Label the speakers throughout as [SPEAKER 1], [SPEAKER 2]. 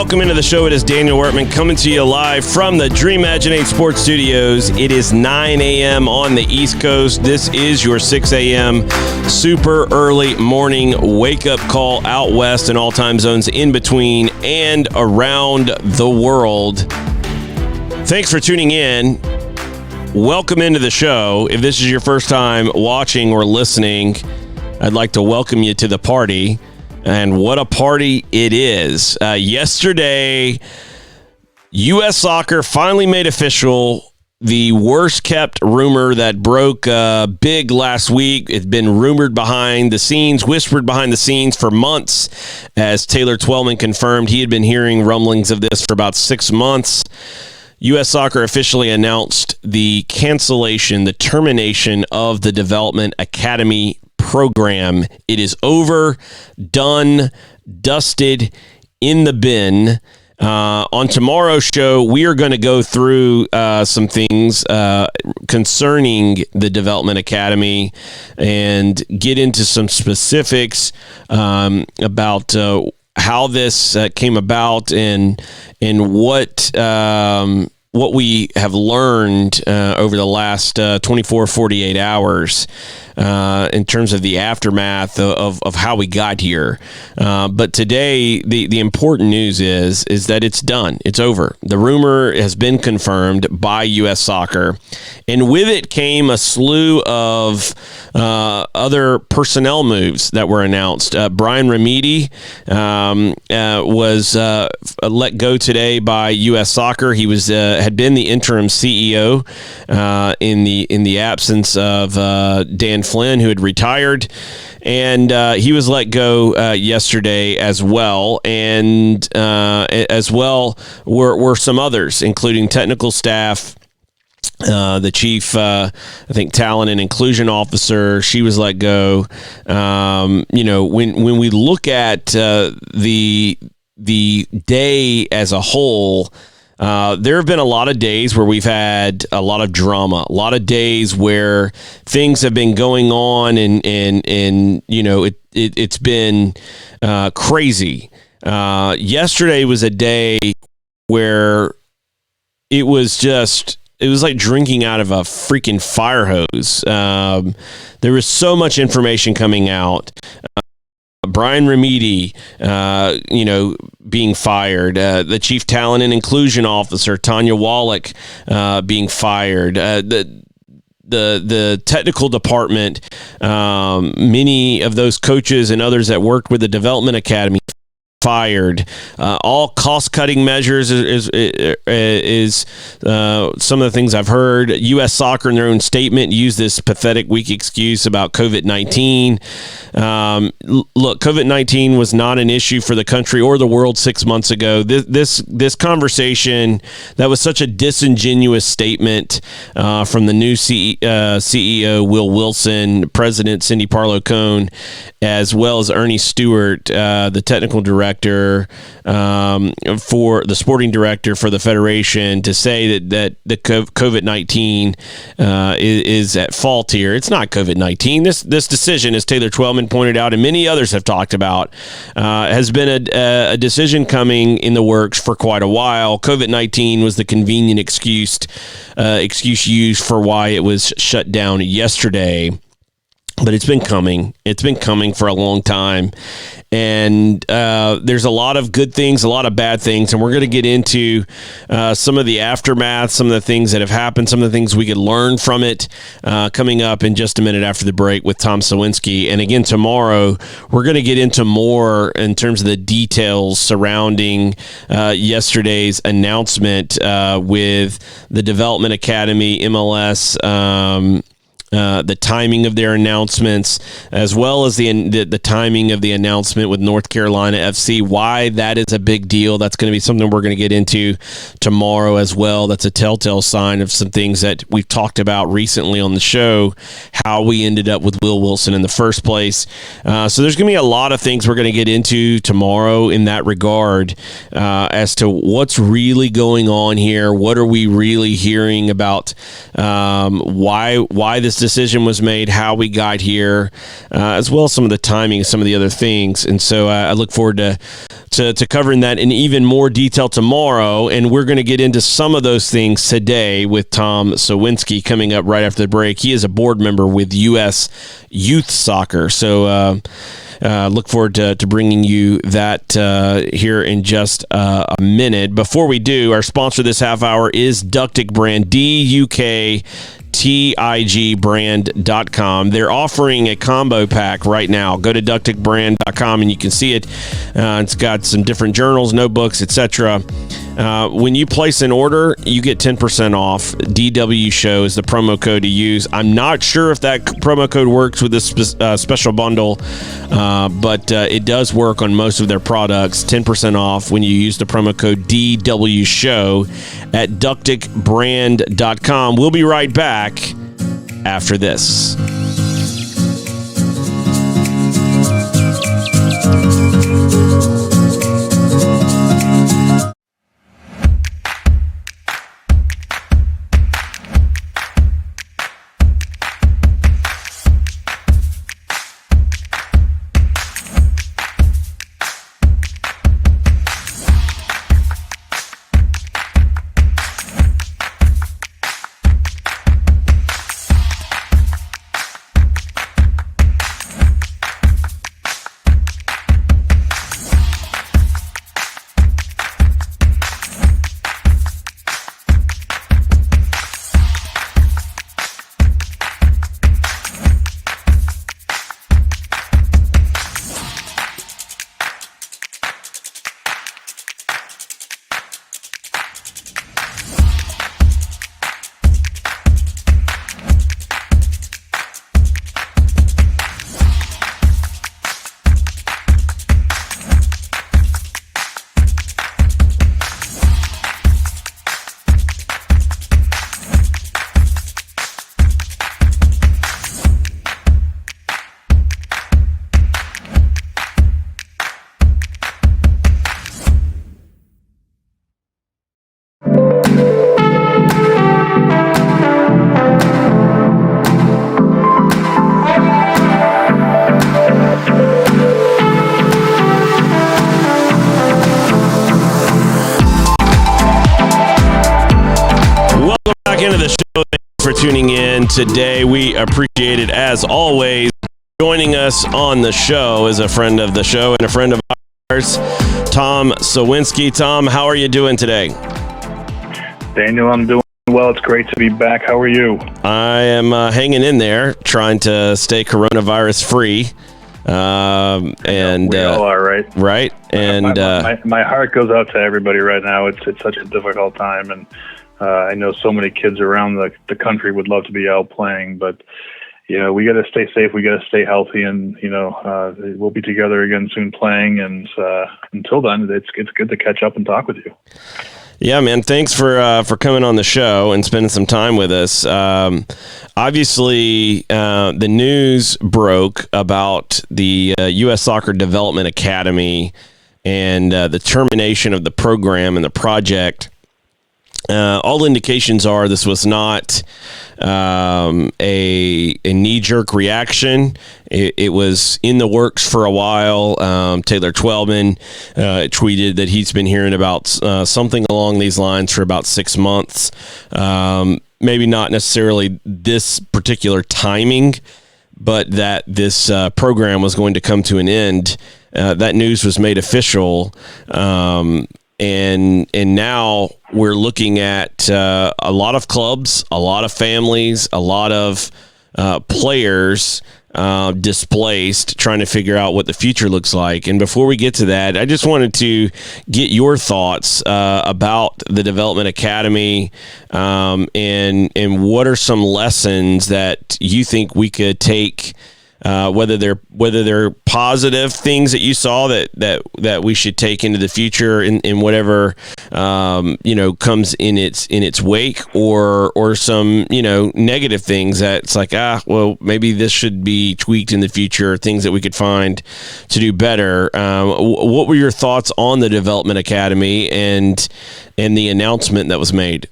[SPEAKER 1] Welcome into the show. It is Daniel Workman coming to you live from the Dream Imagine 8 Sports Studios. It is 9 a.m. on the East Coast. This is your 6 a.m. super early morning wake-up call out west and all time zones in between and around the world. Thanks for tuning in. Welcome into the show. If this is your first time watching or listening, I'd like to welcome you to the party. And what a party it is. Yesterday, U.S. Soccer finally made official the worst-kept rumor that broke big last week. It's been rumored behind the scenes, whispered behind the scenes for months, as Taylor Twellman confirmed. He had been hearing rumblings of this for about 6 months. U.S. Soccer officially announced the cancellation, the termination of the Development Academy program. It is over, done, dusted, in the bin. On tomorrow's show, we are going to go through some things concerning the Development Academy and get into some specifics about how this came about and what we have learned over the last 24, 48 hours in terms of the aftermath of how we got here. But today, the important news is that it's done. It's over. The rumor has been confirmed by U.S. Soccer. And with it came a slew of other personnel moves that were announced. Brian Remedi was let go today by U.S. Soccer. He was had been the interim CEO in the absence of Dan Flynn, who had retired, and he was let go yesterday as well. And as well were some others, including technical staff. The chief, I think, talent and inclusion officer, she was let go. When we look at the day as a whole, there have been a lot of days where we've had a lot of drama, a lot of days where things have been going on, and it's been crazy. Yesterday was a day where it was like drinking out of a freaking fire hose. There was so much information coming out. Brian Remedi, being fired. The chief talent and inclusion officer, Tanya Wallach, being fired. The technical department, many of those coaches and others that worked with the Development Academy fired. All cost-cutting measures is some of the things I've heard. U.S. Soccer in their own statement used this pathetic weak excuse about COVID-19. Look, COVID-19 was not an issue for the country or the world 6 months ago. This conversation, that was such a disingenuous statement from the new CEO, Will Wilson, President Cindy Parlow-Cone, as well as Ernie Stewart, the technical director, for the sporting director for the Federation, to say that the COVID-19 is at fault here. It's not COVID-19. This decision, as Taylor Twellman pointed out and many others have talked about, has been a decision coming in the works for quite a while. COVID-19 was the convenient excuse used for why it was shut down yesterday. But it's been coming. It's been coming for a long time. And there's a lot of good things, a lot of bad things. And we're going to get into some of the aftermath, some of the things that have happened, some of the things we could learn from it coming up in just a minute after the break with Tom Sawinski. And again, tomorrow, we're going to get into more in terms of the details surrounding yesterday's announcement with the Development Academy, MLS, the timing of their announcements, as well as the timing of the announcement with North Carolina FC, why that is a big deal. That's going to be something we're going to get into tomorrow as well. That's a telltale sign of some things that we've talked about recently on the show, how we ended up with Will Wilson in the first place. So there's going to be a lot of things we're going to get into tomorrow in that regard, as to what's really going on here. What are we really hearing about why this decision was made, how we got here, as well as some of the timing, some of the other things. And so I look forward to covering that in even more detail tomorrow. And we're going to get into some of those things today with Tom Sawinski coming up right after the break. He is a board member with U.S. Youth Soccer. So look forward to bringing you that here in just a minute. Before we do, our sponsor this half hour is Ductic Brand, DUKTIGbrand.com. They're offering a combo pack right now. Go to ducticbrand.com and you can see it. It's got some different journals, notebooks, etc. When you place an order, you get 10% off. DW Show is the promo code to use. I'm not sure if that promo code works with this special bundle, but it does work on most of their products. 10% off when you use the promo code DW Show at ducticbrand.com. We'll be right back after this. Into the show. Thanks for tuning in today. We appreciate it as always. Joining us on the show is a friend of the show and a friend of ours, Tom Sawinski. Tom, how are you doing today?
[SPEAKER 2] Daniel, I'm doing well. It's great to be back. How are you?
[SPEAKER 1] I am hanging in there, trying to stay coronavirus free. And
[SPEAKER 2] we all are, right?
[SPEAKER 1] Right. And
[SPEAKER 2] my heart goes out to everybody right now. It's such a difficult time, and I know so many kids around the country would love to be out playing, but we got to stay safe. We got to stay healthy, and we'll be together again soon playing. And until then, it's good to catch up and talk with you.
[SPEAKER 1] Yeah, man. Thanks for coming on the show and spending some time with us. Obviously, the news broke about the U.S. Soccer Development Academy and the termination of the program and the project. All indications are this was not a knee-jerk reaction. It was in the works for a while. Taylor Twellman tweeted that he's been hearing about something along these lines for about 6 months. Maybe not necessarily this particular timing, but that this program was going to come to an end. That news was made official. And now we're looking at a lot of clubs, a lot of families, a lot of players displaced, trying to figure out what the future looks like. And before we get to that, I just wanted to get your thoughts about the Development Academy, and what are some lessons that you think we could take, whether they're positive things that you saw that we should take into the future in whatever comes in its wake, or some negative things that it's like, well, maybe this should be tweaked in the future, things that we could find to do better. What were your thoughts on the Development Academy and the announcement that was made?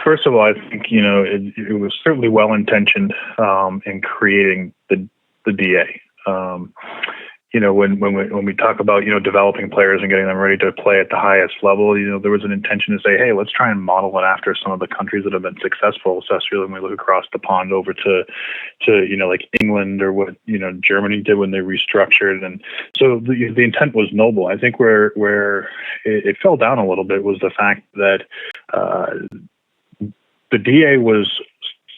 [SPEAKER 2] First of all, I think it was certainly well intentioned in creating the DA. When we talk about developing players and getting them ready to play at the highest level, there was an intention to say, hey, let's try and model it after some of the countries that have been successful, especially when we look across the pond over to like England, or what Germany did when they restructured. And so the intent was noble. I think where it fell down a little bit was the fact that the DA was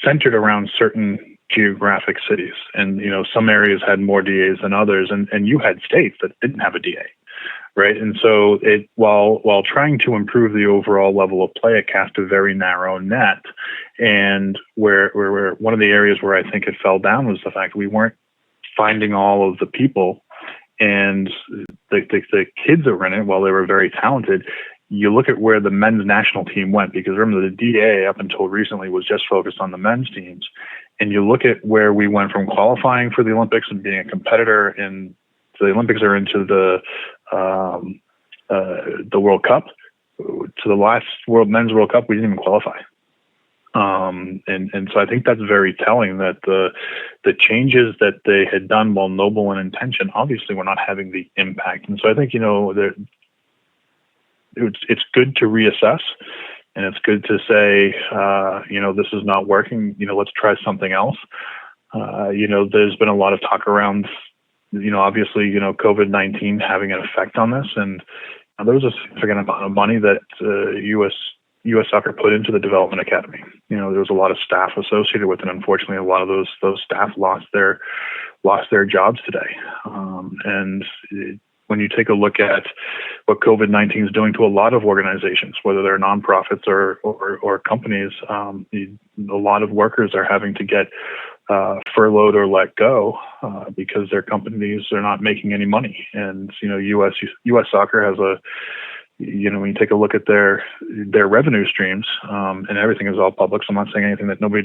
[SPEAKER 2] centered around certain geographic cities, and some areas had more DAs than others, and you had states that didn't have a DA, right? And so while trying to improve the overall level of play, it cast a very narrow net. And where one of the areas where I think it fell down was the fact we weren't finding all of the people, and the kids that were in it, while they were very talented. You look at where the men's national team went, because remember, the DA up until recently was just focused on the men's teams. And you look at where we went from qualifying for the Olympics and being a competitor in the Olympics or into the World Cup, to the last men's World Cup, we didn't even qualify. And so I think that's very telling that the changes that they had done, while noble in intention, obviously were not having the impact. And so I think, it's good to reassess, and it's good to say, this is not working. Let's try something else. There's been a lot of talk around, obviously, COVID-19 having an effect on this, and there was a significant amount of money that U.S. Soccer put into the Development Academy. There was a lot of staff associated with it. Unfortunately, a lot of those staff lost their jobs today, when you take a look at what COVID-19 is doing to a lot of organizations, whether they're nonprofits or companies, a lot of workers are having to get furloughed or let go because their companies are not making any money. And U.S. Soccer has when you take a look at their revenue streams, and everything is all public. So I'm not saying anything that nobody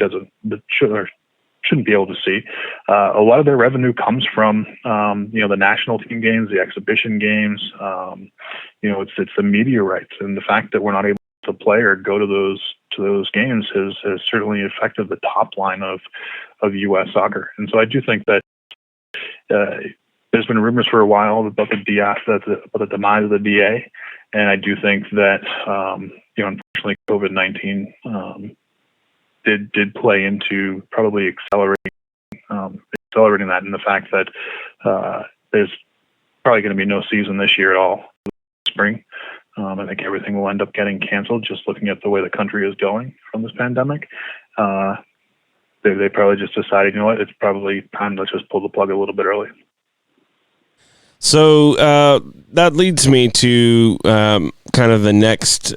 [SPEAKER 2] shouldn't be able to see. A lot of their revenue comes from, the national team games, the exhibition games. It's the media rights, and the fact that we're not able to play or go to those games has certainly affected the top line of U.S. Soccer. And so I do think that there's been rumors for a while about the demise of the DA, and I do think that unfortunately COVID-19 did play into probably accelerating that, and the fact that there's probably going to be no season this year at all, spring. I think everything will end up getting canceled, just looking at the way the country is going from this pandemic. They probably just decided, it's probably time, let's just pull the plug a little bit early.
[SPEAKER 1] So that leads me to kind of the next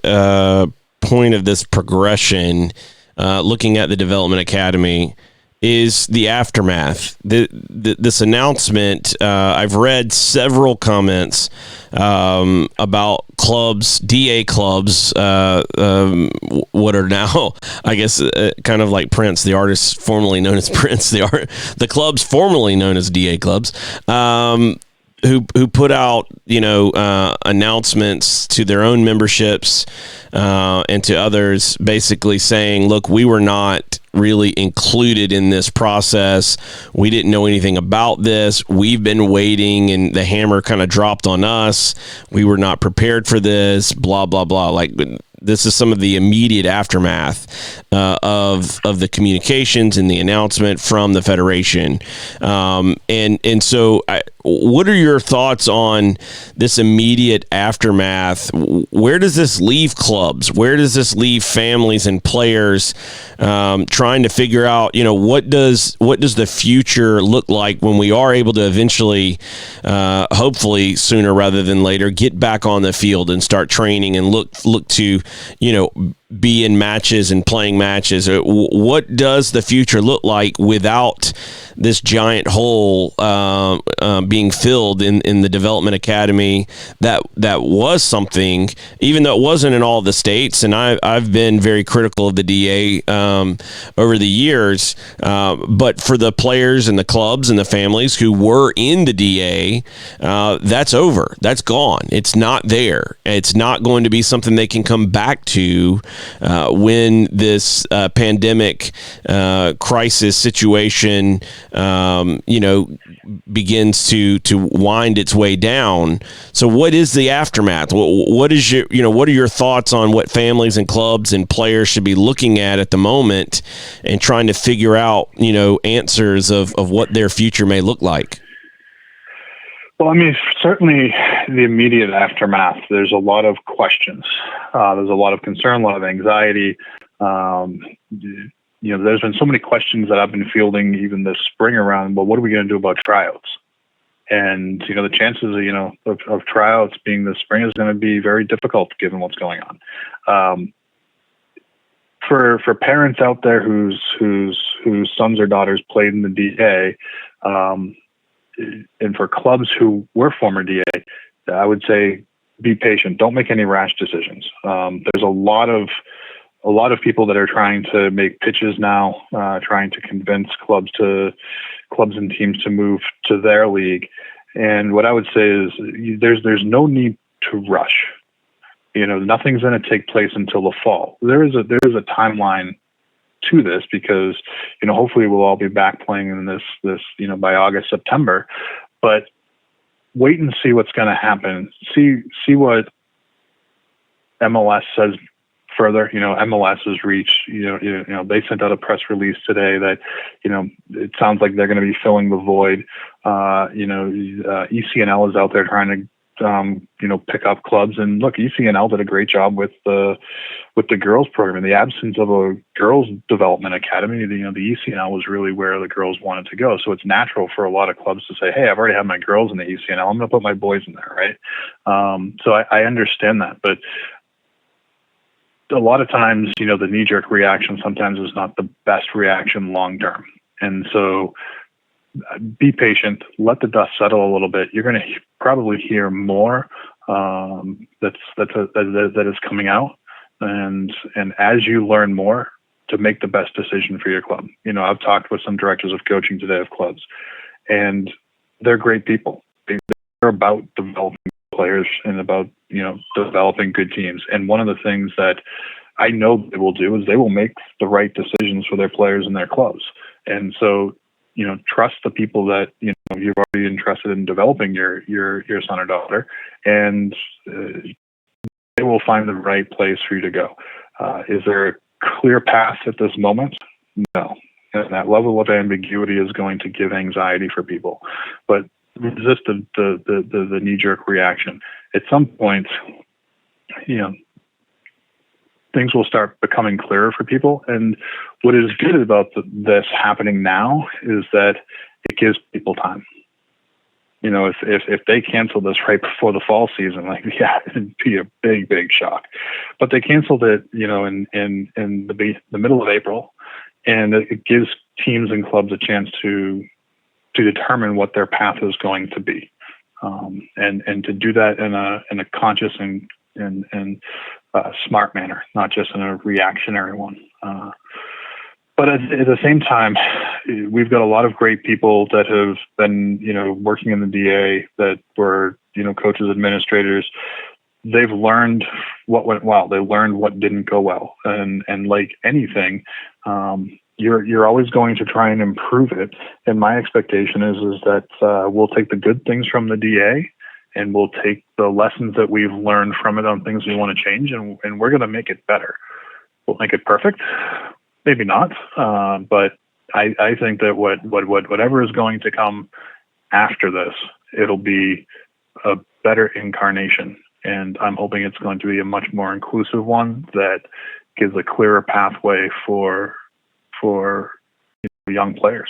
[SPEAKER 1] point of this progression. Looking at the Development Academy, is the aftermath. This announcement, I've read several comments about clubs, DA clubs, what are now, I guess, kind of like Prince, the artist formerly known as Prince, the clubs formerly known as DA clubs, who put out, announcements to their own memberships and to others, basically saying, look, we were not really included in this process. We didn't know anything about this. We've been waiting, and the hammer kind of dropped on us. We were not prepared for this, blah, blah, blah. Like, this is some of the immediate aftermath of the communications and the announcement from the Federation. And so what are your thoughts on this immediate aftermath? Where does this leave clubs? Where does this leave families and players trying to figure out, what does the future look like when we are able to eventually, hopefully sooner rather than later, get back on the field and start training and look to, be in matches and playing matches? What does the future look like without this giant hole being filled in the Development Academy? That was something, even though it wasn't in all the states, and I've been very critical of the DA over the years, but for the players and the clubs and the families who were in the DA, that's over. That's gone. It's not there. It's not going to be something they can come back to when this pandemic crisis situation, begins to wind its way down. So what is the aftermath? What are your thoughts on what families and clubs and players should be looking at the moment and trying to figure out, answers of what their future may look like?
[SPEAKER 2] Well, I mean, certainly the immediate aftermath, there's a lot of questions. There's a lot of concern, a lot of anxiety. There's been so many questions that I've been fielding even this spring around, well, what are we going to do about tryouts? And, the chances of tryouts being this spring is going to be very difficult given what's going on. For parents out there whose sons or daughters played in the DA, and for clubs who were former DA, I would say be patient. Don't make any rash decisions. There's a lot of people that are trying to make pitches now, trying to convince clubs and teams to move to their league. And what I would say is there's no need to rush. Nothing's going to take place until the fall. There is a timeline to this because, hopefully we'll all be back playing in this by August, September, but wait and see what's going to happen. See what MLS says further. MLS has reached, they sent out a press release today that, it sounds like they're going to be filling the void. ECNL is out there trying to, pick up clubs, and look, ECNL did a great job with the girls program. In the absence of a girls development academy, the ECNL was really where the girls wanted to go. So it's natural for a lot of clubs to say, hey, I've already had my girls in the ECNL. I'm going to put my boys in there. Right. So I understand that, but a lot of times, the knee-jerk reaction sometimes is not the best reaction long-term. And so be patient, let the dust settle a little bit. You're going to probably hear more that is coming out. And as you learn more, to make the best decision for your club. I've talked with some directors of coaching today of clubs, and they're great people. They're about developing players and about, developing good teams. And one of the things that I know they will do is they will make the right decisions for their players and their clubs. And so, trust the people that, you've already entrusted in developing your son or daughter, and they will find the right place for you to go. Is there a clear path at this moment? No. And that level of ambiguity is going to give anxiety for people. But resist the knee-jerk reaction. At some point, things will start becoming clearer for people. And what is good about this happening now is that it gives people time. If they cancel this right before the fall season, it'd be a big shock. But they canceled it, in the middle of April, and it gives teams and clubs a chance to determine what their path is going to be, and to do that in a conscious and smart manner, not just in a reactionary one. But at the same time, we've got a lot of great people that have been, working in the DA, that were, coaches, administrators. They've learned what went well. They learned what didn't go well. And like anything, you're always going to try and improve it. And my expectation is that we'll take the good things from the DA, and we'll take the lessons that we've learned from it on things we want to change, and we're going to make it better. We'll make it perfect. Maybe not, but I think that whatever is going to come after this, it'll be a better incarnation, and I'm hoping it's going to be a much more inclusive one that gives a clearer pathway for young players.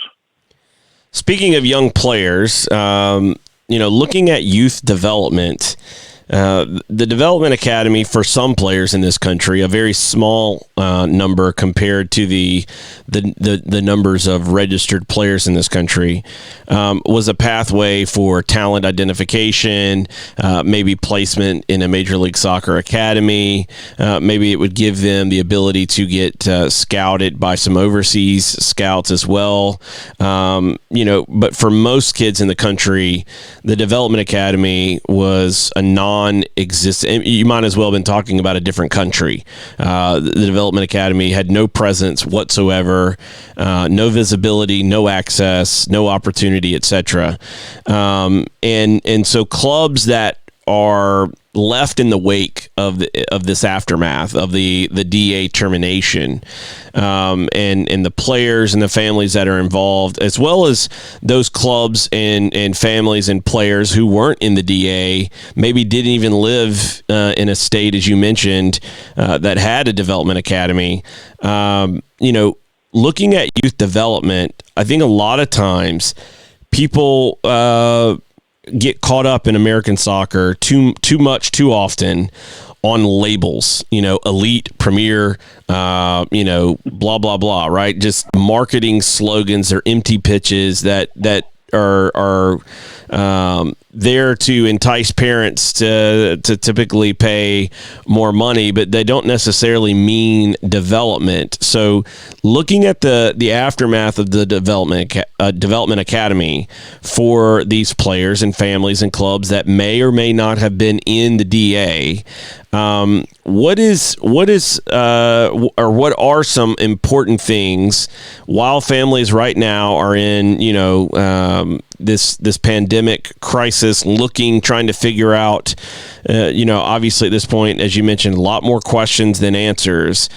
[SPEAKER 1] Speaking of young players, looking at youth development. The Development Academy for some players in this country, a very small number compared to the numbers of registered players in this country, was a pathway for talent identification, maybe placement in a Major League Soccer academy. Maybe it would give them the ability to get scouted by some overseas scouts as well. But for most kids in the country, the Development Academy was a non-existent. You might as well have been talking about a different country. The Development Academy had no presence whatsoever, no visibility, no access, no opportunity, etc. And so clubs that are left in the wake of this aftermath of the DA termination, and the players and the families that are involved, as well as those clubs and families and players who weren't in the DA, maybe didn't even live in a state, as you mentioned, that had a development academy. Looking at youth development, I think a lot of times people get caught up in American soccer too much, too often on labels, elite, premier, blah, blah, blah, right? Just marketing slogans or empty pitches that are there to entice parents to typically pay more money, but they don't necessarily mean development. So looking at the aftermath of the development academy for these players and families and clubs that may or may not have been in the DA, what are some important things while families right now are in this pandemic crisis, trying to figure out, obviously at this point, as you mentioned, a lot more questions than answers.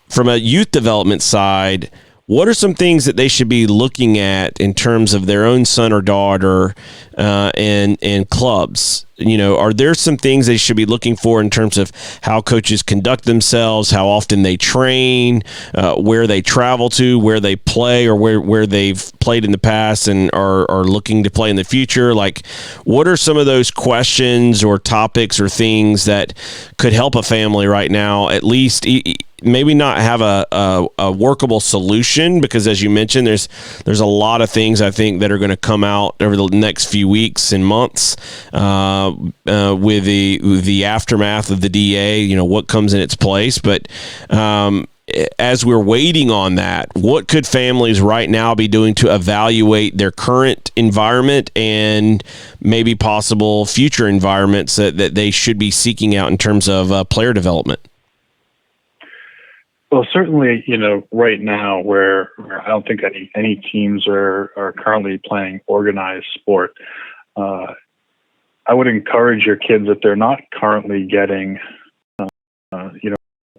[SPEAKER 1] From a youth development side, what are some things that they should be looking at in terms of their own son or daughter and clubs? Are there some things they should be looking for in terms of how coaches conduct themselves, how often they train, where they travel to, where they play, or where they've played in the past and are looking to play in the future? Like, what are some of those questions or topics or things that could help a family right now, at least maybe not have a workable solution? Because as you mentioned, there's a lot of things I think that are going to come out over the next few weeks and months with the aftermath of the DA, what comes in its place. But as we're waiting on that, what could families right now be doing to evaluate their current environment and maybe possible future environments that they should be seeking out in terms of player development?
[SPEAKER 2] Well, certainly, right now where I don't think any teams are currently playing organized sport, I would encourage your kids, if they're not currently getting,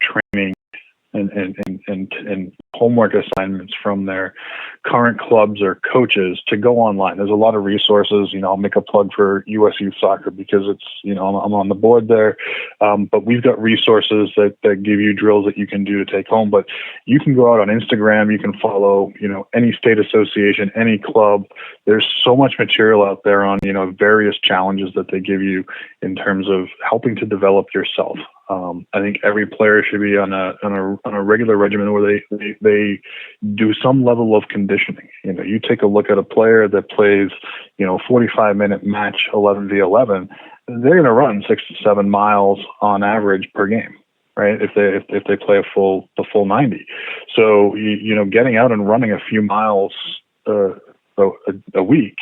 [SPEAKER 2] training and homework assignments from their current clubs or coaches, to go online. There's a lot of resources. I'll make a plug for US Youth Soccer because it's, I'm on the board there. But we've got resources that give you drills that you can do to take home. But you can go out on Instagram. You can follow, any state association, any club. There's so much material out there on, various challenges that they give you in terms of helping to develop yourself. I think every player should be on a regular regimen where they do some level of conditioning. You take a look at a player that plays, 45-minute match 11v11, they're going to run 6 to 7 miles on average per game, right? If they play the full 90. So getting out and running a few miles a week,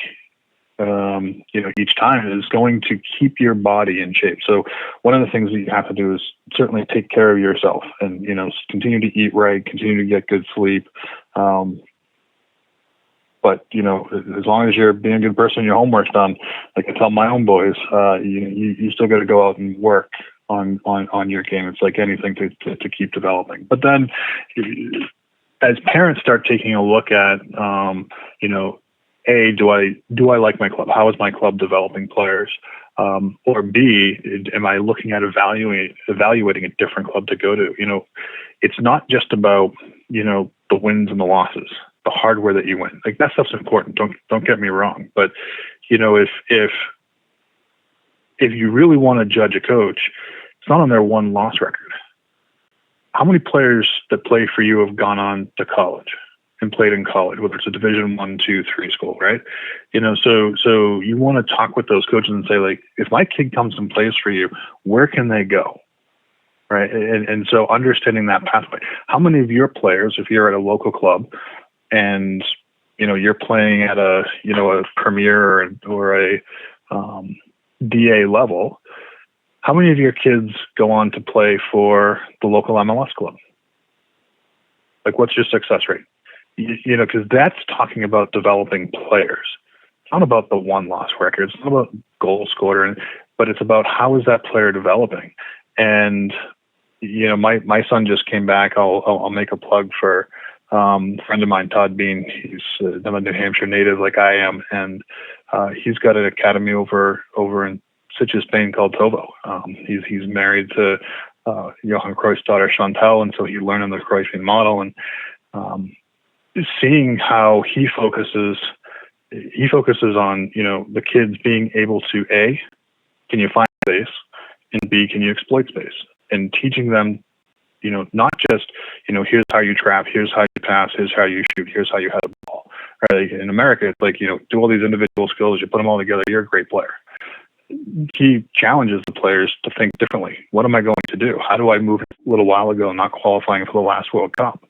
[SPEAKER 2] each time is going to keep your body in shape. So one of the things that you have to do is certainly take care of yourself and, continue to eat right, continue to get good sleep. But, as long as you're being a good person, your homework's done, like I tell my own boys, you still got to go out and work on your game. It's like anything to keep developing. But then as parents start taking a look at, A, do I like my club? How is my club developing players? Or B, am I looking at evaluating a different club to go to? It's not just about, the wins and the losses, the hardware that you win. Like, that stuff's important. Don't get me wrong. But, if you really want to judge a coach, it's not on their one-loss record. How many players that play for you have gone on to college and played in college, whether it's a Division 1, 2, 3 school, right? So you want to talk with those coaches and say, like, if my kid comes and plays for you, where can they go, right? And so understanding that pathway. How many of your players, if you're at a local club and you're playing at a premier or a DA level, how many of your kids go on to play for the local MLS club? Like, what's your success rate? You know, because that's talking about developing players. It's not about the one-loss record. It's not about goal scorer, but it's about how is that player developing. And you know, my son just came back. I'll make a plug for a friend of mine, Todd Bean. He's a New Hampshire native like I am, and he's got an academy over in Sitges, Spain called Tovo. He's married to Johan Cruyff's daughter Chantal, and so he learned in the Cruyffian model. And seeing how he focuses on, you know, the kids being able to A, can you find space, and B, can you exploit space, and teaching them, you know, not just, you know, here's how you trap, here's how you pass, here's how you shoot, here's how you head a ball. Right? In America, it's like, you know, do all these individual skills, you put them all together, you're a great player. He challenges the players to think differently. What am I going to do? How do I move a little while ago, not qualifying for the last World Cup?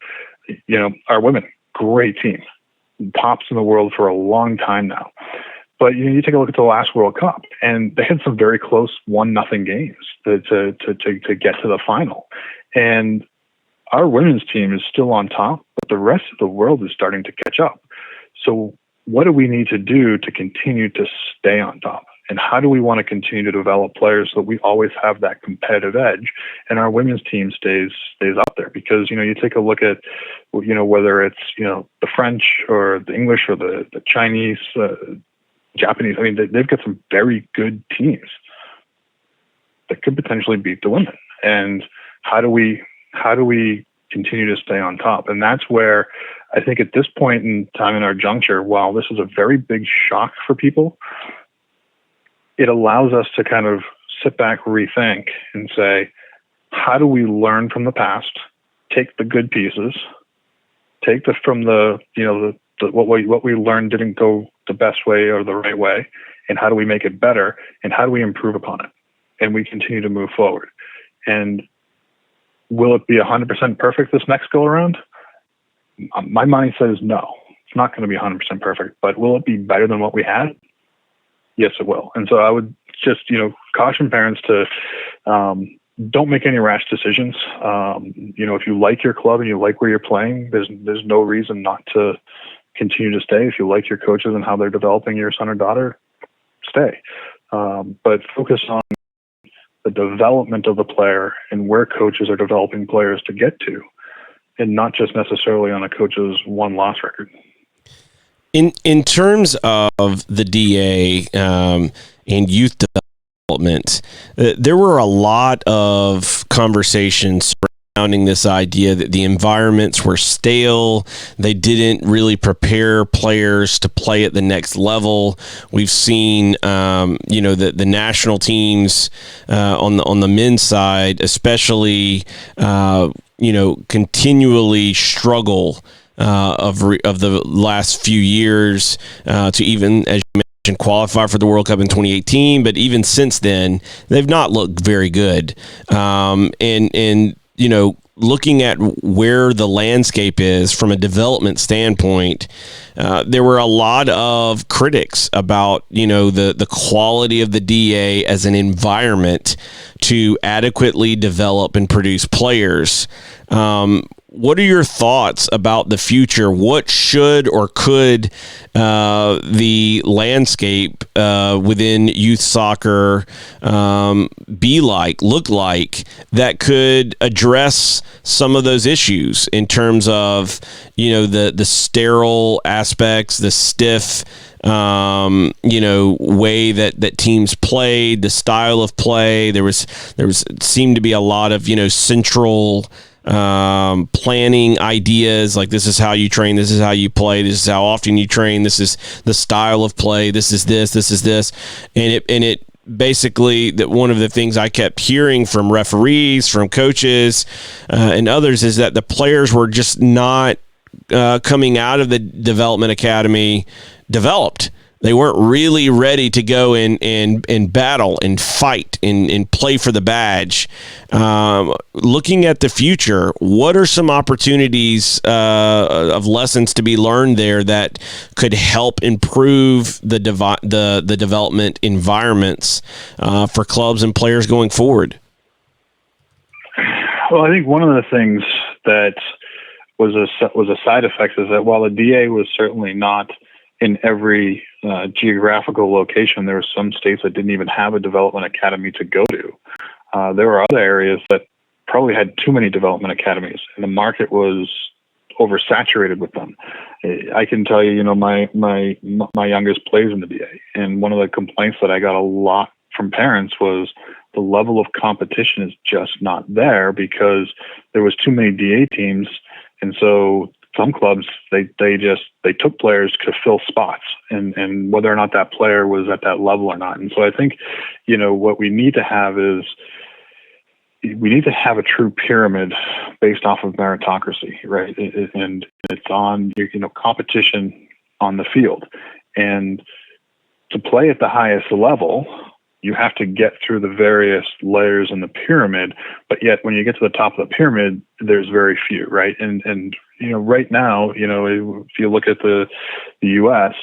[SPEAKER 2] You know, our women, great team, tops in the world for a long time now. But you know, you take a look at the last World Cup, and they had some very close 1-0 games to get to the final. And our women's team is still on top, but the rest of the world is starting to catch up. So what do we need to do to continue to stay on top? And how do we want to continue to develop players so that we always have that competitive edge and our women's team stays up there? Because, you know, you take a look at, you know, whether it's, you know, the French or the English or the Chinese, Japanese, I mean, they've got some very good teams that could potentially beat the women. And how do we continue to stay on top? And that's where I think at this point in time in our juncture, while this is a very big shock for people, it allows us to kind of sit back, rethink, and say, how do we learn from the past, take the good pieces, take what we learned didn't go the best way or the right way, and how do we make it better, and how do we improve upon it? And we continue to move forward. And will it be 100% perfect this next go around? My mindset is no. It's not going to be 100% perfect, but will it be better than what we had? Yes, it will. And so I would just, you know, caution parents to don't make any rash decisions. You know, if you like your club and you like where you're playing, there's no reason not to continue to stay. If you like your coaches and how they're developing your son or daughter, stay. But focus on the development of the player and where coaches are developing players to get to, and not just necessarily on a coach's one-loss record.
[SPEAKER 1] In terms of the DA and youth development, there were a lot of conversations surrounding this idea that the environments were stale. They didn't really prepare players to play at the next level. We've seen, you know, the national teams on the men's side, especially, you know, continually struggle of the last few years to even, as you mentioned, qualify for the World Cup in 2018. But even since then, they've not looked very good. And you know, looking at where the landscape is from a development standpoint, there were a lot of critics about, you know, the quality of the DA as an environment to adequately develop and produce players. What are your thoughts about the future? What should or could the landscape within youth soccer look like that could address some of those issues in terms of, you know, the sterile aspects, the stiff, you know, way that teams played, the style of play? There seemed to be a lot of, you know, central planning ideas, like this is how you train, this is how you play, this is how often you train, this is the style of play, this is this, and it basically, that one of the things I kept hearing from referees, from coaches, and others is that the players were just not coming out of the development academy developed. They weren't really ready to go and battle and fight and play for the badge. Looking at the future, what are some opportunities of lessons to be learned there that could help improve the development environments for clubs and players going forward?
[SPEAKER 2] Well, I think one of the things that was a side effect is that while the DA was certainly not in every geographical location, there were some states that didn't even have a development academy to go to. There were other areas that probably had too many development academies, and the market was oversaturated with them. I can tell you, my youngest plays in the DA, and one of the complaints that I got a lot from parents was the level of competition is just not there because there was too many DA teams, and so some clubs they took players to fill spots, and whether or not that player was at that level or not. And so I think, what we need to have is we need to have a true pyramid based off of meritocracy, right? And it's on competition on the field, and to play at the highest level, you have to get through the various layers in the pyramid, but yet when you get to the top of the pyramid, there's very few, right? And right now, if you look at the U.S.,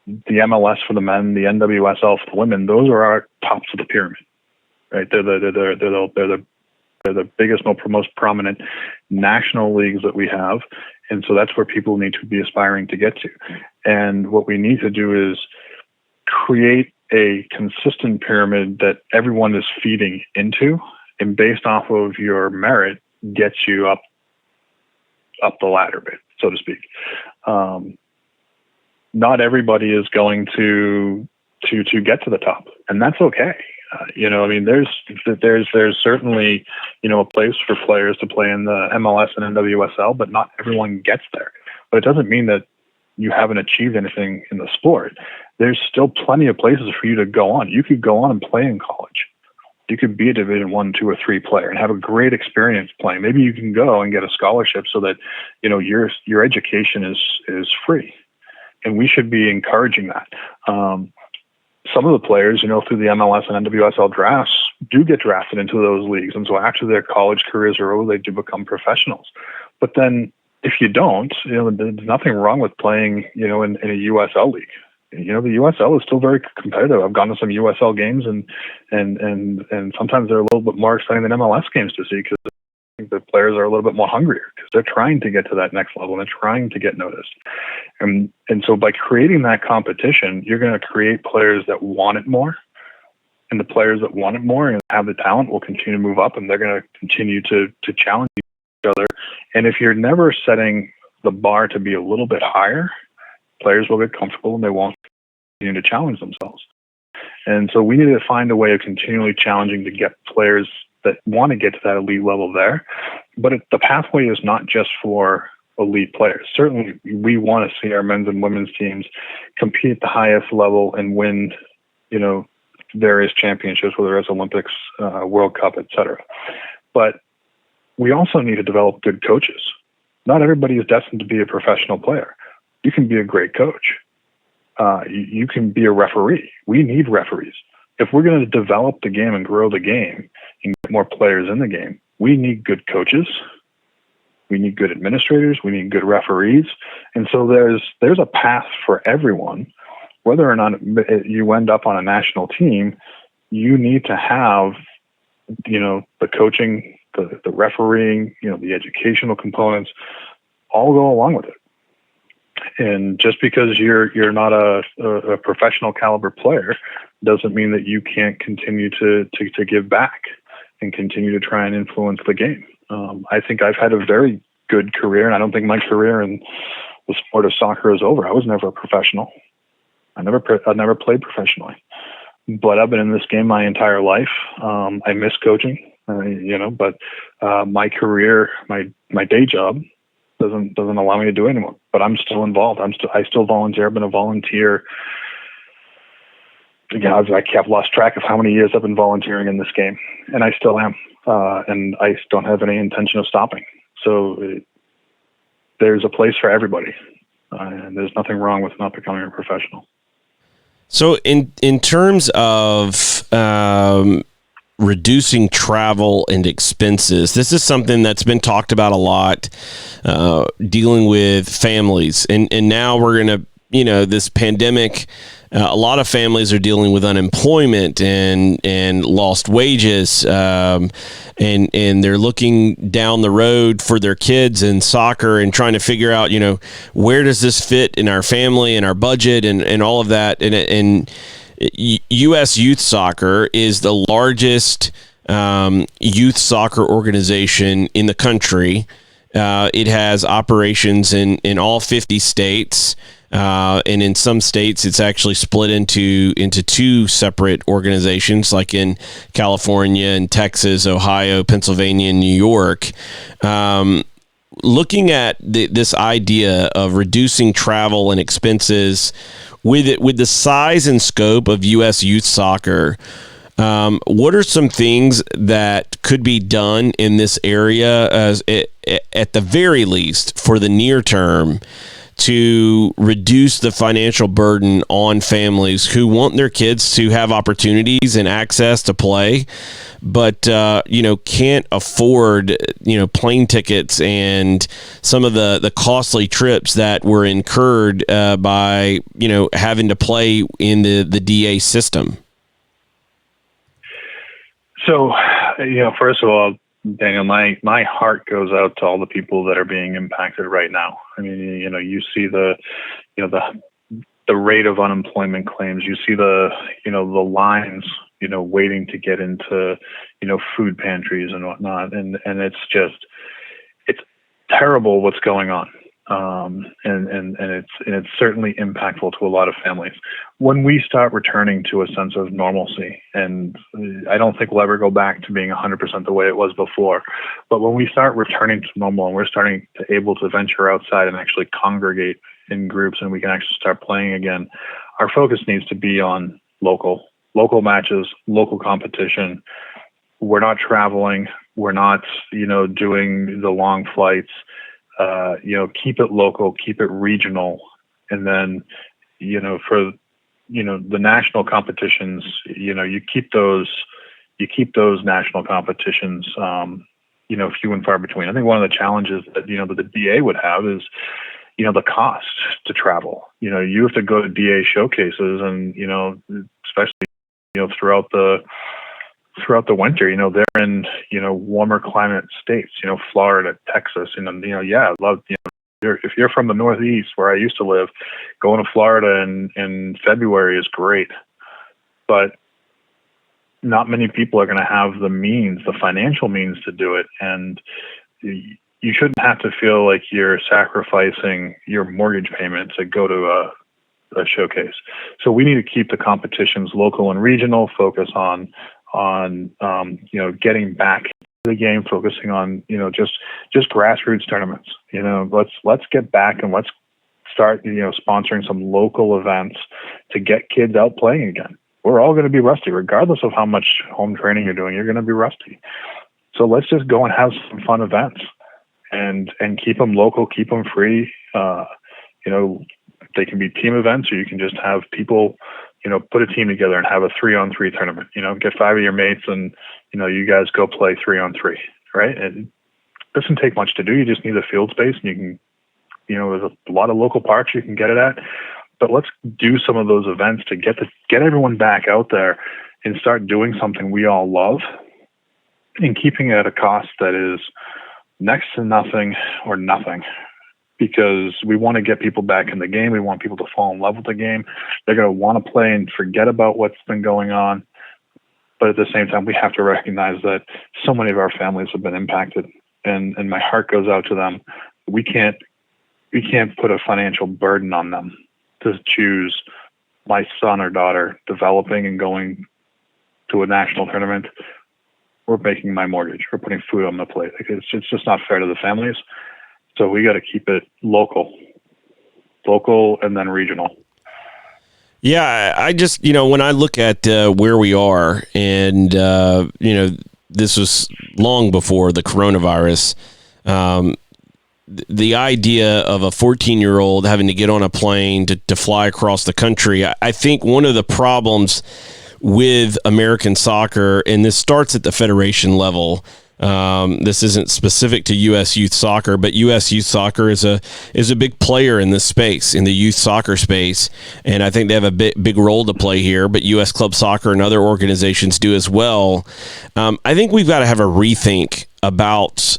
[SPEAKER 2] the MLS for the men, the NWSL for the women, those are our tops of the pyramid, right? They're the biggest, most prominent national leagues that we have, and so that's where people need to be aspiring to get to. And what we need to do is create a consistent pyramid that everyone is feeding into, and based off of your merit, gets you up the ladder bit, so to speak. Not everybody is going to get to the top, and that's okay. There's certainly a place for players to play in the MLS and NWSL, but not everyone gets there. But it doesn't mean that you haven't achieved anything in the sport. There's still plenty of places for you to go on. You could go on and play in college. You could be a Division 1, 2, or 3 player and have a great experience playing. Maybe you can go and get a scholarship so that your education is free, and we should be encouraging that. Some of the players, through the MLS and NWSL drafts, do get drafted into those leagues, and so after their college careers are over, they do become professionals. But then, if you don't, there's nothing wrong with playing, in a USL league. The USL is still very competitive. I've gone to some USL games, and sometimes they're a little bit more exciting than MLS games to see because I think the players are a little bit more hungrier because they're trying to get to that next level and they're trying to get noticed. And so by creating that competition, you're going to create players that want it more, and the players that want it more and have the talent will continue to move up, and they're going to continue to challenge each other. And if you're never setting the bar to be a little bit higher, players will get comfortable and they won't continue to challenge themselves. And so we need to find a way of continually challenging to get players that want to get to that elite level there. But the pathway is not just for elite players. Certainly, we want to see our men's and women's teams compete at the highest level and win, various championships, whether it's Olympics, World Cup, etc. But we also need to develop good coaches. Not everybody is destined to be a professional player. You can be a great coach. You can be a referee. We need referees. If we're going to develop the game and grow the game and get more players in the game, we need good coaches. We need good administrators. We need good referees. And so there's a path for everyone. Whether or not you end up on a national team, you need to have, the coaching, the refereeing, the educational components all go along with it. And just because you're not a professional caliber player doesn't mean that you can't continue to give back and continue to try and influence the game. I think I've had a very good career, and I don't think my career in the sport of soccer is over. I was never a professional. I never played professionally, but I've been in this game my entire life. I miss coaching, but my career, my day job doesn't allow me to do it anymore. But I'm still involved. I still volunteer. I've been a volunteer. Again, I've lost track of how many years I've been volunteering in this game, and I still am. And I don't have any intention of stopping. So there's a place for everybody, and there's nothing wrong with not becoming a professional.
[SPEAKER 1] So in terms of reducing travel and expenses, this is something that's been talked about a lot, dealing with families. And now we're going to, this pandemic, a lot of families are dealing with unemployment and lost wages, and they're looking down the road for their kids in soccer and trying to figure out, where does this fit in our family and our budget and all of that. And U.S. Youth Soccer is the largest youth soccer organization in the country. It has operations in all 50 states. And in some states, it's actually split into two separate organizations, like in California and Texas, Ohio, Pennsylvania, and New York. Looking at this idea of reducing travel and expenses with the size and scope of U.S. Youth Soccer, what are some things that could be done in this area, at the very least, for the near term, to reduce the financial burden on families who want their kids to have opportunities and access to play, but can't afford plane tickets and some of the costly trips that were incurred by having to play in the DA system?
[SPEAKER 2] So, first of all, Daniel, my heart goes out to all the people that are being impacted right now. I mean, you see the rate of unemployment claims. You see the lines, waiting to get into, food pantries and whatnot. And it's terrible what's going on. And it's certainly impactful to a lot of families. When we start returning to a sense of normalcy, and I don't think we'll ever go back to being 100% the way it was before, but when we start returning to normal and we're starting to able to venture outside and actually congregate in groups and we can actually start playing again, our focus needs to be on local matches, local competition. We're not traveling. We're not, doing the long flights. Keep it local, keep it regional. And then, for, the national competitions, you keep those national competitions, few and far between. I think one of the challenges that, that the DA would have is, the cost to travel. You have to go to DA showcases and, especially, throughout the winter, they're in, warmer climate states, Florida, Texas, I love, if you're from the Northeast where I used to live, going to Florida in February is great, but not many people are going to have the financial means to do it. And you shouldn't have to feel like you're sacrificing your mortgage payment to go to a showcase. So we need to keep the competitions local and regional, focus on getting back to the game, focusing on, just grassroots tournaments. Let's get back and let's start, sponsoring some local events to get kids out playing again. We're all going to be rusty, regardless of how much home training you're doing, you're going to be rusty. So let's just go and have some fun events and keep them local, keep them free. They can be team events, or you can just have people, put a team together and have a 3-on-3 tournament, get 5 of your mates and, you guys go play 3-on-3, right? It doesn't take much to do. You just need a field space, and you can, there's a lot of local parks you can get it at, but let's do some of those events to get everyone back out there and start doing something we all love and keeping it at a cost that is next to nothing or nothing. Because we want to get people back in the game. We want people to fall in love with the game. They're going to want to play and forget about what's been going on. But at the same time, we have to recognize that so many of our families have been impacted, and my heart goes out to them. We can't put a financial burden on them to choose my son or daughter developing and going to a national tournament. We're making my mortgage. We're putting food on the plate. It's just not fair to the families. So we got to keep it local, and then regional.
[SPEAKER 1] Yeah, I just, when I look at where we are, and, this was long before the coronavirus, the idea of a 14-year-old having to get on a plane to fly across the country, I think one of the problems with American soccer, and this starts at the federation level. This isn't specific to U.S. youth soccer, but U.S. youth soccer is a big player in this space, in the youth soccer space, and I think they have a big role to play here. But U.S. club soccer and other organizations do as well. I think we've got to have a rethink about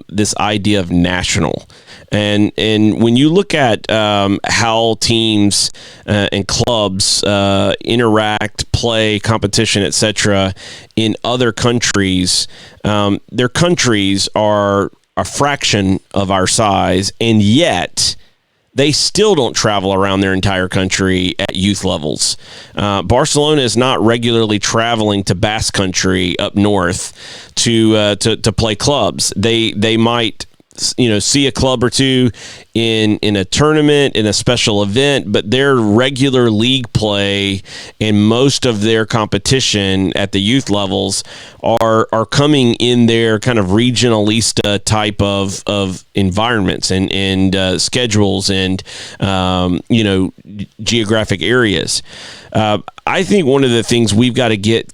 [SPEAKER 1] this idea of national. And when you look at how teams and clubs interact, play, competition, etc., in other countries, their countries are a fraction of our size, and yet they still don't travel around their entire country at youth levels. Barcelona is not regularly traveling to Basque Country up north to play clubs. They might see a club or two in a tournament, in a special event, but their regular league play and most of their competition at the youth levels are coming in their kind of regionalista type of environments and schedules and geographic areas. I think one of the things we've got to get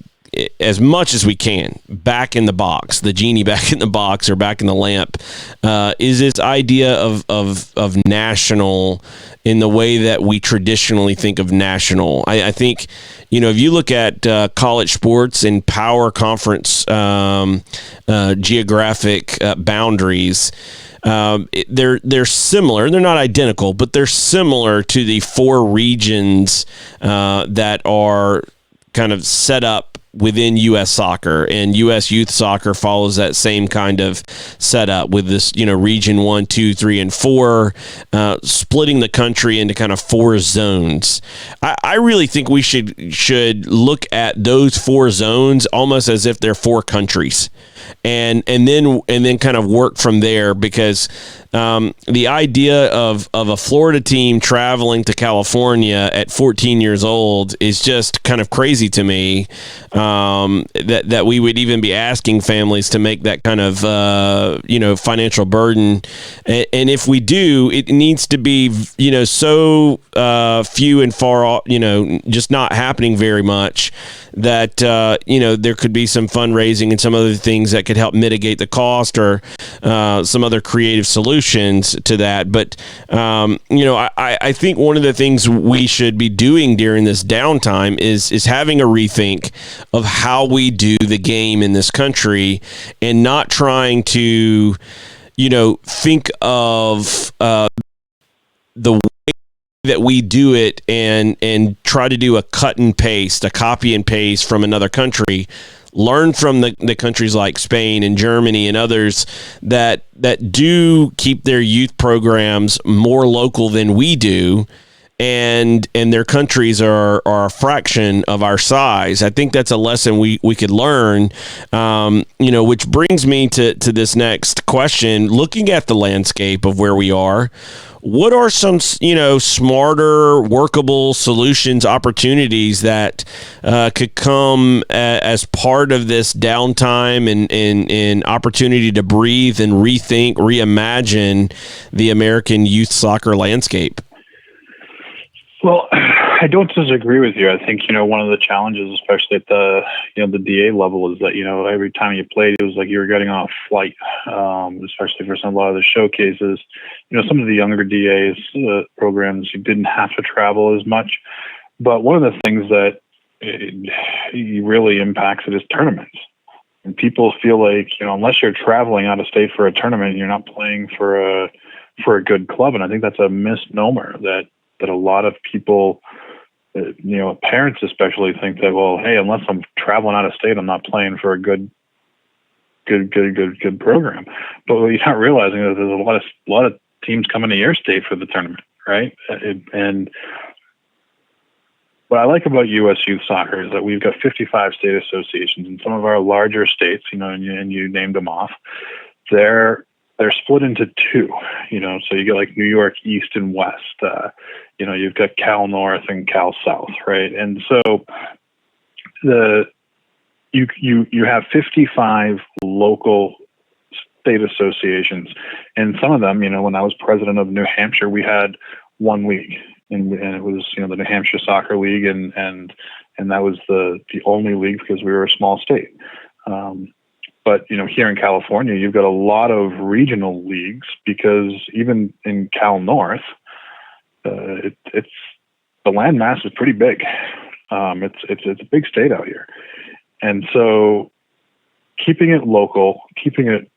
[SPEAKER 1] as much as we can back in the box, the genie back in the box or back in the lamp, is this idea of national in the way that we traditionally think of national. I think, if you look at college sports and power conference geographic boundaries, they're similar. They're not identical, but they're similar to the four regions that are kind of set up within U.S. soccer, and U.S. youth soccer follows that same kind of setup with this, region 1, 2, 3, and 4, splitting the country into kind of 4 zones. I really think we should look at those 4 zones almost as if they're 4 countries, and then kind of work from there, because the idea of a Florida team traveling to California at 14 years old is just kind of crazy to me. That we would even be asking families to make that kind of financial burden, and if we do, it needs to be so few and far off, just not happening very much, that there could be some fundraising and some other things that could help mitigate the cost, or some other creative solutions to that. But I think one of the things we should be doing during this downtime is having a rethink of how we do the game in this country, and not trying to think of the way that we do it and try to do a cut and paste, a copy and paste from another country. Learn from the countries like Spain and Germany and others that do keep their youth programs more local than we do, and their countries are a fraction of our size. I think that's a lesson we could learn, which brings me to this next question. Looking at the landscape of where we are, what are some, smarter, workable solutions, opportunities that could come as part of this downtime and opportunity to breathe and rethink, reimagine the American youth soccer landscape?
[SPEAKER 2] Well, I don't disagree with you. I think, one of the challenges, especially at the DA level, is that, every time you played, it was like you were getting on a flight, especially for a lot of the showcases. Some of the younger DAs programs, you didn't have to travel as much. But one of the things that really impacts it is tournaments. And people feel like, unless you're traveling out of state for a tournament, you're not playing for a good club. And I think that's a misnomer that a lot of people, parents especially, think that, well, hey, unless I'm traveling out of state, I'm not playing for a good program. But what you're not realizing is there's a lot of teams coming to your state for the tournament, right? And what I like about U.S. youth soccer is that we've got 55 state associations, and some of our larger states, and you named them off, they're split into 2, so you get like New York East and West, you've got Cal North and Cal South, right? And so you have 55 local state associations, and some of them, when I was president of New Hampshire, we had one league, and it was the New Hampshire Soccer League, and that was the only league because we were a small state. But here in California, you've got a lot of regional leagues because even in Cal North, it's the land mass is pretty big. It's a big state out here, and so keeping it local, keeping it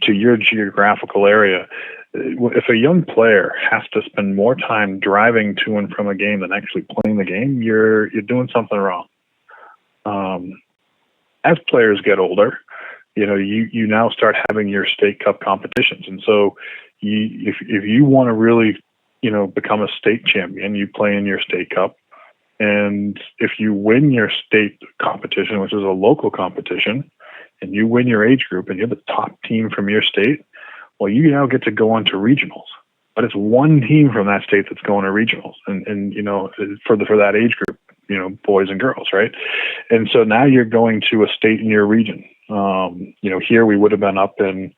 [SPEAKER 2] to your geographical area. If a young player has to spend more time driving to and from a game than actually playing the game, you're doing something wrong. As players get older, you now start having your state cup competitions, and so if you want to really become a state champion, you play in your state cup. And if you win your state competition, which is a local competition, and you win your age group and you're the top team from your state, well, you now get to go on to regionals. But it's one team from that state that's going to regionals, and for that age group, boys and girls, right? And so now you're going to a state in your region. Here we would have been up in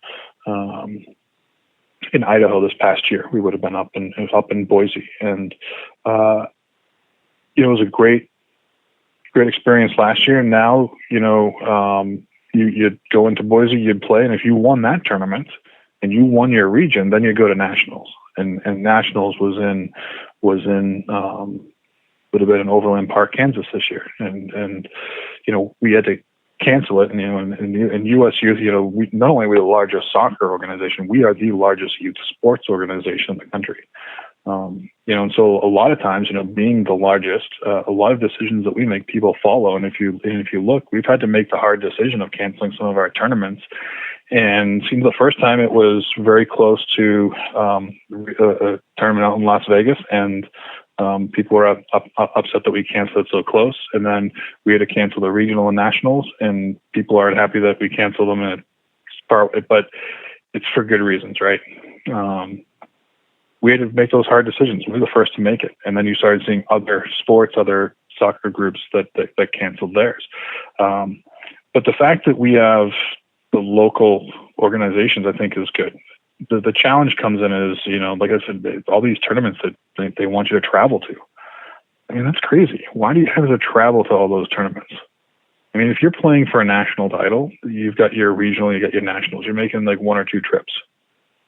[SPEAKER 2] Idaho this past year. We would have been up in Boise, and it was a great experience last year. Now, you'd go into Boise, you'd play, and if you won that tournament and you won your region, then you go to nationals. And nationals was in would have been in Overland Park, Kansas this year, and we had to cancel it. And in U.S. Youth, we not only are we the largest soccer organization, we are the largest youth sports organization in the country. And so a lot of times, being the largest, a lot of decisions that we make, people follow. And if you look, we've had to make the hard decision of canceling some of our tournaments. And the first time it was very close to a tournament out in Las Vegas, and people were upset that we canceled it so close. And then we had to cancel the regional and nationals, and people aren't happy that we canceled them. But it's for good reasons, right? We had to make those hard decisions. We were the first to make it. And then you started seeing other sports, other soccer groups that canceled theirs. But the fact that we have the local organizations, I think, is good. The challenge comes in is, like I said, all these tournaments that they want you to travel to. I mean, that's crazy. Why do you have to travel to all those tournaments? I mean, if you're playing for a national title, you've got your regional, you got your nationals. You're making like one or two trips,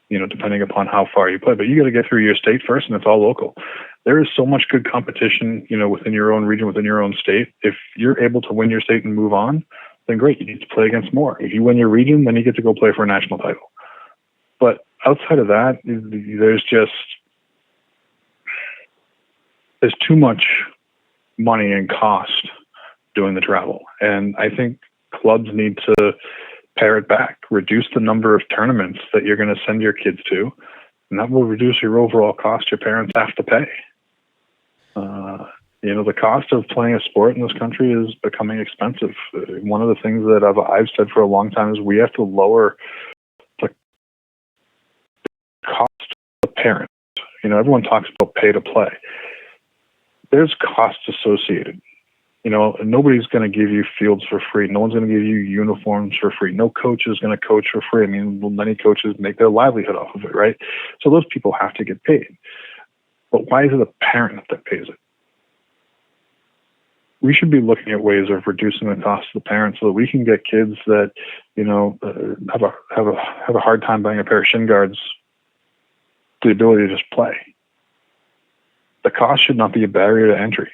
[SPEAKER 2] depending upon how far you play. But you got to get through your state first, and it's all local. There is so much good competition, within your own region, within your own state. If you're able to win your state and move on, then great. You need to play against more. If you win your region, then you get to go play for a national title. But outside of that, there's too much money and cost doing the travel. And I think clubs need to pare it back, reduce the number of tournaments that you're going to send your kids to, and that will reduce your overall cost your parents have to pay. The cost of playing a sport in this country is becoming expensive. One of the things that I've said for a long time is we have to lower the cost of the parent. Everyone talks about pay to play. There's costs associated. Nobody's going to give you fields for free. No one's going to give you uniforms for free. No coach is going to coach for free. I mean, many coaches make their livelihood off of it, right? So those people have to get paid. But why is it the parent that pays it? We should be looking at ways of reducing the cost of the parents so that we can get kids that, have a hard time buying a pair of shin guards the ability to just play. The cost should not be a barrier to entry.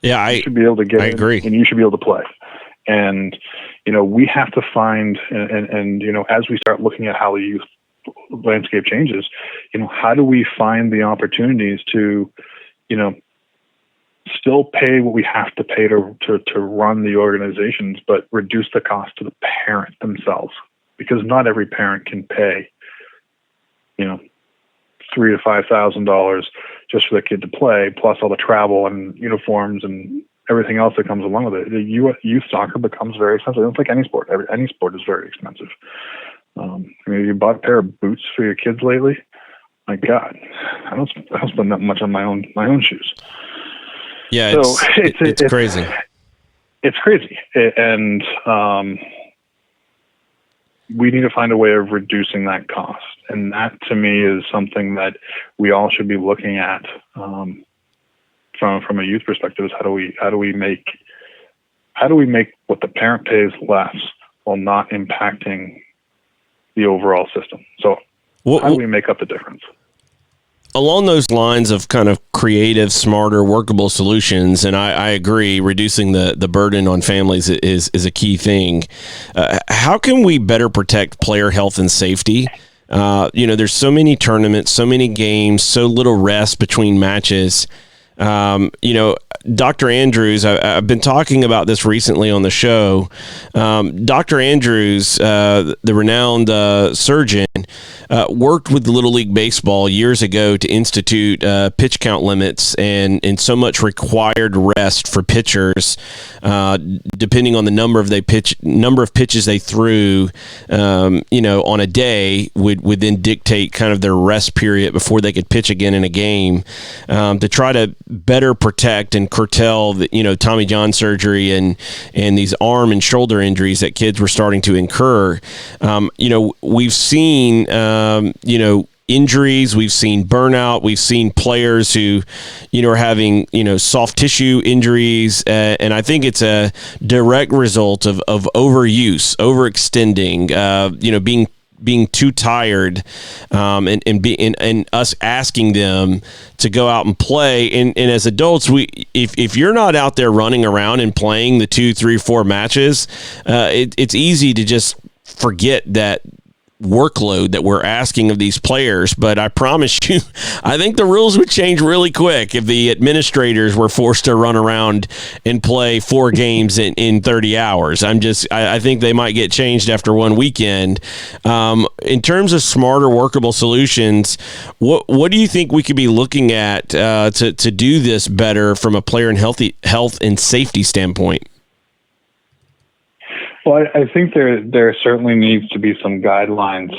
[SPEAKER 1] Yeah,
[SPEAKER 2] you should be able to get
[SPEAKER 1] I
[SPEAKER 2] in,
[SPEAKER 1] agree.
[SPEAKER 2] and you should be able to play. And, we have to find, and as we start looking at how the youth landscape changes, how do we find the opportunities to, still pay what we have to pay to run the organizations, but reduce the cost to the parent themselves, because not every parent can pay, $3,000 to $5,000 just for the kid to play, plus all the travel and uniforms and everything else that comes along with it. The youth soccer becomes very expensive. It's like any sport. Any sport is very expensive. You bought a pair of boots for your kids lately? My God, I don't spend that much on my own shoes.
[SPEAKER 1] Yeah, it's crazy.
[SPEAKER 2] It's crazy, and we need to find a way of reducing that cost. And that, to me, is something that we all should be looking at from a youth perspective. Is how do we make what the parent pays less while not impacting the overall system? So how do we make up the difference?
[SPEAKER 1] Along those lines of kind of creative, smarter, workable solutions, and I agree, reducing the burden on families is a key thing. How can we better protect player health and safety? There's so many tournaments, so many games, so little rest between matches. Dr. Andrews, I've been talking about this recently on the show. Dr. Andrews, the renowned surgeon, worked with Little League Baseball years ago to institute pitch count limits and so much required rest for pitchers, depending on the number of pitches they threw, on a day would then dictate kind of their rest period before they could pitch again in a game, to try to better protect and curtail the, Tommy John surgery and these arm and shoulder injuries that kids were starting to incur. We've seen, injuries, we've seen burnout, we've seen players who, are having, soft tissue injuries. And I think it's a direct result of overuse, overextending, being too tired, and us asking them to go out and play. And as adults, if you're not out there running around and playing the 2, 3, 4 matches, it's easy to just forget that workload that we're asking of these players. But I promise you, I think the rules would change really quick if the administrators were forced to run around and play 4 games in 30 hours. I think they might get changed after one weekend. In terms of smarter, workable solutions, what do you think we could be looking at to do this better from a player and health and safety standpoint?
[SPEAKER 2] Well, I think there certainly needs to be some guidelines,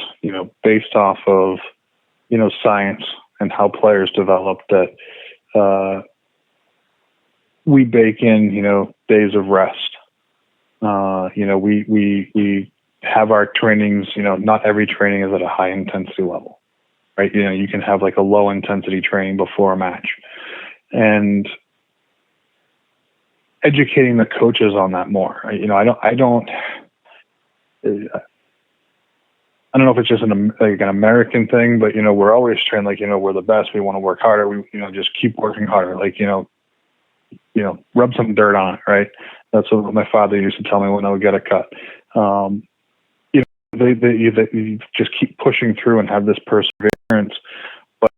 [SPEAKER 2] based off of, science and how players develop, that we bake in, days of rest. We have our trainings, not every training is at a high intensity level, right? You can have like a low intensity training before a match, and educating the coaches on that more. I don't know if it's just an American thing, but we're always trained we're the best. We want to work harder. We just keep working harder. Rub some dirt on it, right? That's what my father used to tell me when I would get a cut. They just keep pushing through and have this perseverance. But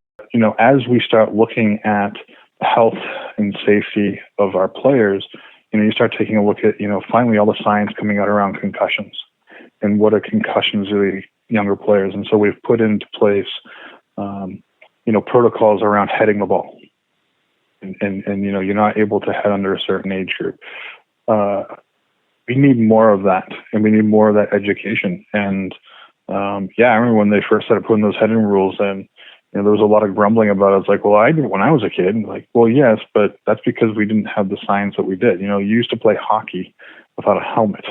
[SPEAKER 2] as we start looking at health and safety of our players, you start taking a look at, finally all the science coming out around concussions and what are concussions to the younger players. And so we've put into place, protocols around heading the ball. And you're not able to head under a certain age group. We need more of that, and we need more of that education. And I remember when they first started putting those heading rules in, there was a lot of grumbling about it. It's like, well, I did when I was a kid. Like, well, yes, but that's because we didn't have the science that we did. You used to play hockey without a helmet.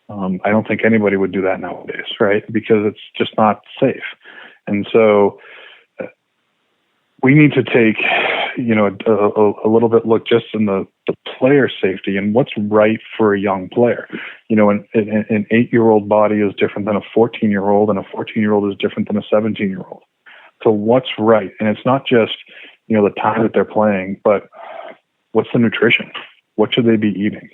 [SPEAKER 2] I don't think anybody would do that nowadays, right? Because it's just not safe. And so we need to take, a little bit look just in the player safety and what's right for a young player. An 8-year-old body is different than a 14-year-old, and a 14-year-old is different than a 17-year-old. So what's right? And it's not just, the time that they're playing, but what's the nutrition? What should they be eating?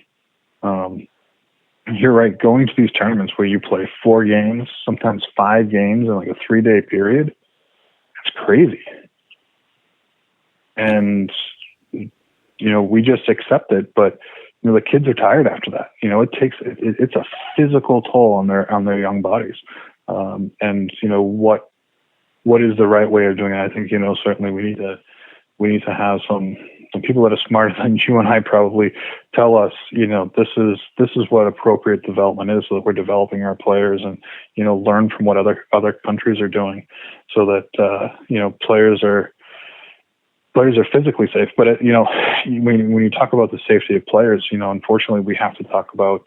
[SPEAKER 2] You're right. Going to these tournaments where you play 4 games, sometimes 5 games in like a 3-day period, it's crazy. And, we just accept it, but, the kids are tired after that. It's a physical toll on their young bodies. And, what is the right way of doing it? I think, certainly we need to have some people that are smarter than you and I probably tell us, this is what appropriate development is, so that we're developing our players and, learn from what other countries are doing, so that, players are physically safe. But, when you talk about the safety of players, unfortunately we have to talk about,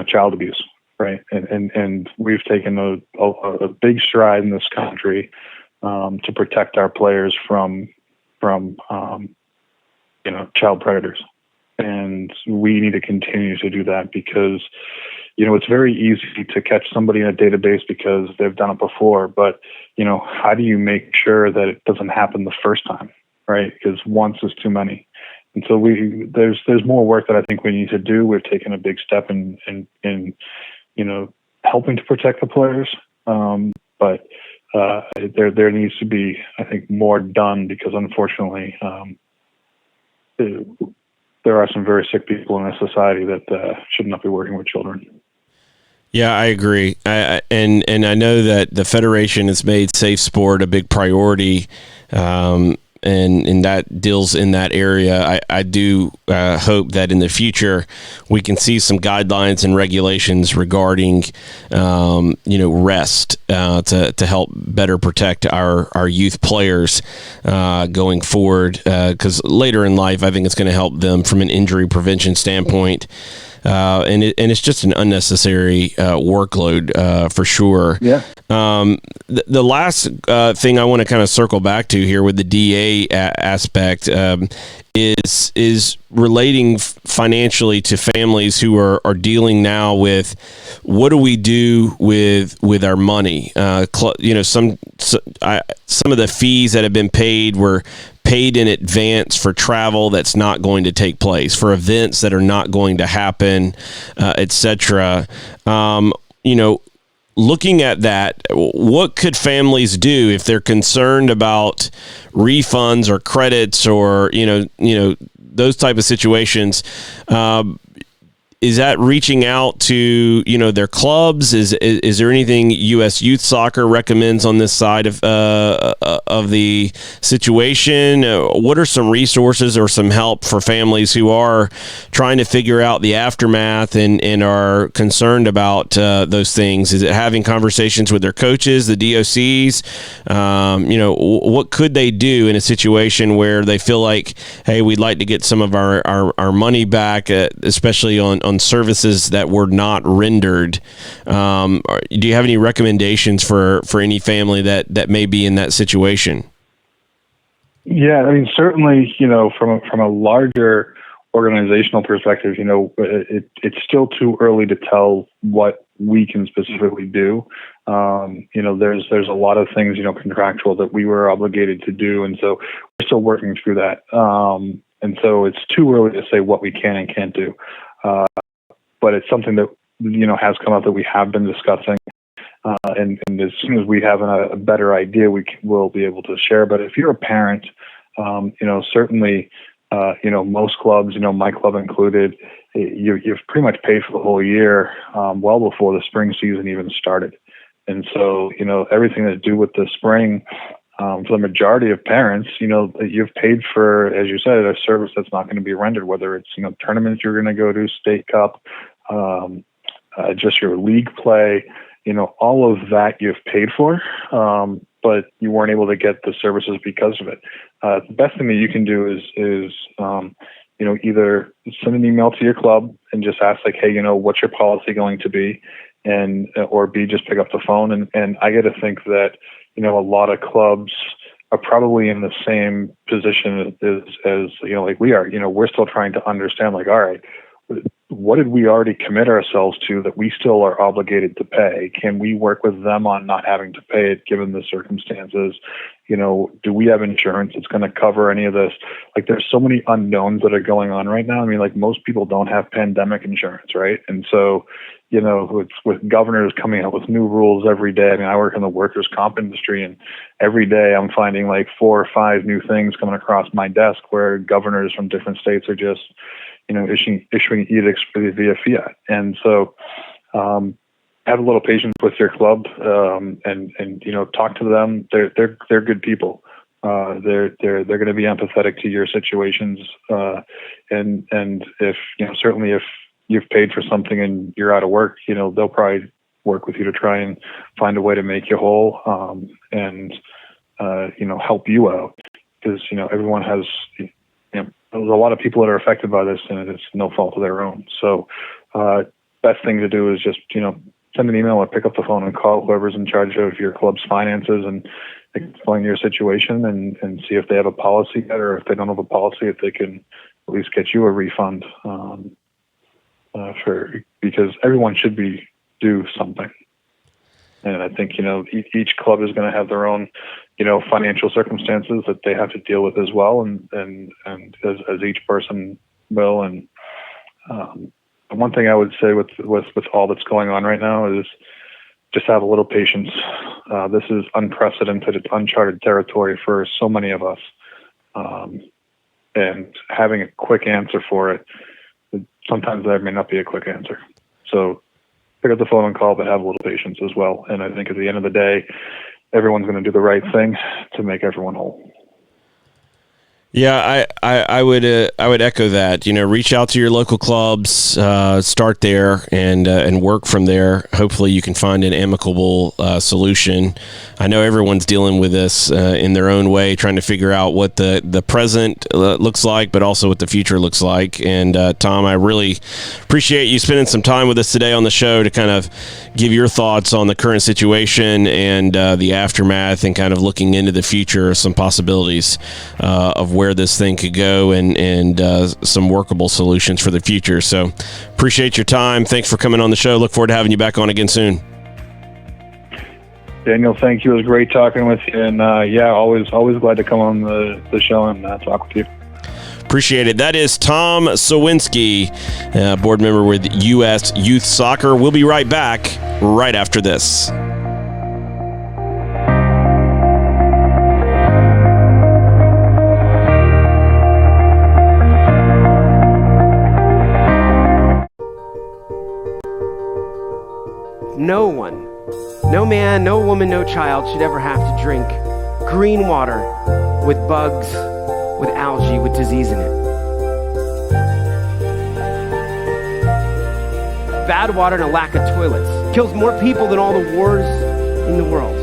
[SPEAKER 2] child abuse. right? And we've taken a big stride in this country to protect our players from child predators. And we need to continue to do that because, it's very easy to catch somebody in a database because they've done it before. But, how do you make sure that it doesn't happen the first time, right? Because once is too many. And so there's more work that I think we need to do. We've taken a big step in helping to protect the players. But there needs to be, I think, more done because unfortunately, there are some very sick people in our society that should not be working with children.
[SPEAKER 1] Yeah, I agree. And I know that the Federation has made safe sport a big priority, and that deals in that area. I do hope that in the future we can see some guidelines and regulations regarding, rest to help better protect our youth players going forward. Because later in life, I think it's going to help them from an injury prevention standpoint. And it's just an unnecessary workload for sure.
[SPEAKER 2] Yeah.
[SPEAKER 1] The last thing I want to kind of circle back to here with the DA aspect is relating financially to families who are dealing now with what do we do with our money? Some of the fees that have been paid were paid in advance for travel that's not going to take place, for events that are not going to happen, etc. Looking at that, what could families do if they're concerned about refunds or credits or those type of situations? Is that reaching out to their clubs? Is there anything U.S. Youth Soccer recommends on this side of the situation? What are some resources or some help for families who are trying to figure out the aftermath and are concerned about those things? Is it having conversations with their coaches, the DOCs? What could they do in a situation where they feel like, hey, we'd like to get some of our money back, especially on services that were not rendered? Do you have any recommendations for any family that may be in that situation?
[SPEAKER 2] Yeah, I mean, certainly, from a larger organizational perspective, it's still too early to tell what we can specifically do. There's a lot of things, contractual that we were obligated to do, and so we're still working through that. And so it's too early to say what we can and can't do. But it's something that, has come up that we have been discussing. And as soon as we have a better idea, we'll be able to share. But if you're a parent, certainly, most clubs, my club included, you've pretty much paid for the whole year, well before the spring season even started. And so, everything to do with the spring, for the majority of parents, you've paid for, as you said, a service that's not going to be rendered, whether it's, tournaments you're going to go to, State Cup, just your league play, all of that you've paid for, but you weren't able to get the services because of it. The best thing that you can do is either send an email to your club and just ask like, hey, what's your policy going to be? Or B, just pick up the phone. And I get to think that, a lot of clubs are probably in the same position as like we are. We're still trying to understand, like, all right, what did we already commit ourselves to that we still are obligated to pay? Can we work with them on not having to pay it given the circumstances? Do we have insurance that's going to cover any of this? Like, there's so many unknowns that are going on right now. I mean, like, most people don't have pandemic insurance, right? And so, with governors coming out with new rules every day. I mean, I work in the workers' comp industry, and every day I'm finding like 4 or 5 new things coming across my desk where governors from different states are just, issuing edicts via fiat. And so, have a little patience with your club, and talk to them. They're good people. They're going to be empathetic to your situations. And if, certainly if you've paid for something and you're out of work, they'll probably work with you to try and find a way to make you whole, and help you out, because, everyone has, there's a lot of people that are affected by this, and it's no fault of their own. So, best thing to do is just, send an email or pick up the phone and call whoever's in charge of your club's finances and explain your situation and see if they have a policy yet, or if they don't have a policy, if they can at least get you a refund, because everyone should be due something. And I think, each club is going to have their own, financial circumstances that they have to deal with as well. And as each person will. And one thing I would say with all that's going on right now is just have a little patience. This is unprecedented. It's uncharted territory for so many of us. And having a quick answer for it, sometimes there may not be a quick answer. So pick up the phone and call, but have a little patience as well. And I think at the end of the day, everyone's going to do the right thing to make everyone whole.
[SPEAKER 1] Yeah, I would echo that. Reach out to your local clubs, start there, and work from there. Hopefully, you can find an amicable solution. I know everyone's dealing with this in their own way, trying to figure out what the present looks like, but also what the future looks like. And Tom, I really appreciate you spending some time with us today on the show to kind of give your thoughts on the current situation and the aftermath, and kind of looking into the future, some possibilities of where this thing could go, and some workable solutions for the future. So appreciate your time. Thanks for coming on the show. Look forward to having you back on again soon.
[SPEAKER 2] Daniel, thank you. It was great talking with you. And always glad to come on the show and talk with you.
[SPEAKER 1] Appreciate it. That is Tom Sawinski, board member with U.S. Youth Soccer. We'll be right back right after this.
[SPEAKER 3] No one, no man, no woman, no child should ever have to drink green water with bugs, with algae, with disease in it. Bad water and a lack of toilets kills more people than all the wars in the world.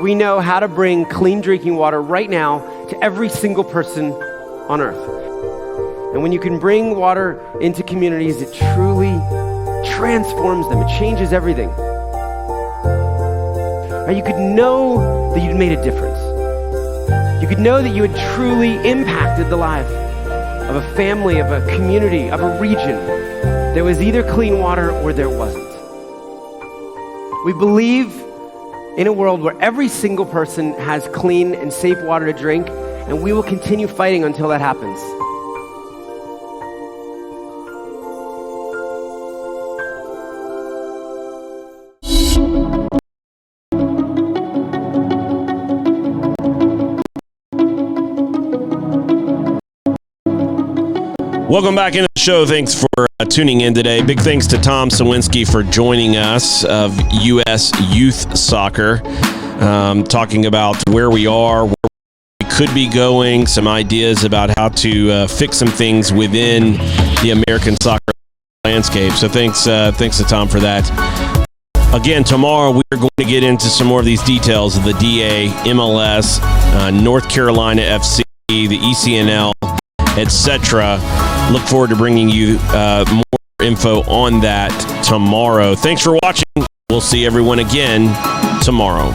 [SPEAKER 3] We know how to bring clean drinking water right now to every single person on earth. And when you can bring water into communities, it truly transforms them. It changes everything. Or you could know that you'd made a difference. You could know that you had truly impacted the life of a family, of a community, of a region. There was either clean water or there wasn't. We believe in a world where every single person has clean and safe water to drink, and we will continue fighting until that happens.
[SPEAKER 1] Welcome back into the show. Thanks for tuning in today. Big thanks to Tom Sawinski for joining us of U.S. Youth Soccer, talking about where we are, where we could be going, some ideas about how to fix some things within the American soccer landscape. So thanks to Tom for that. Again, tomorrow we are going to get into some more of these details of the DA, MLS, North Carolina FC, the ECNL, etc. Look forward to bringing you more info on that tomorrow. Thanks for watching. We'll see everyone again tomorrow.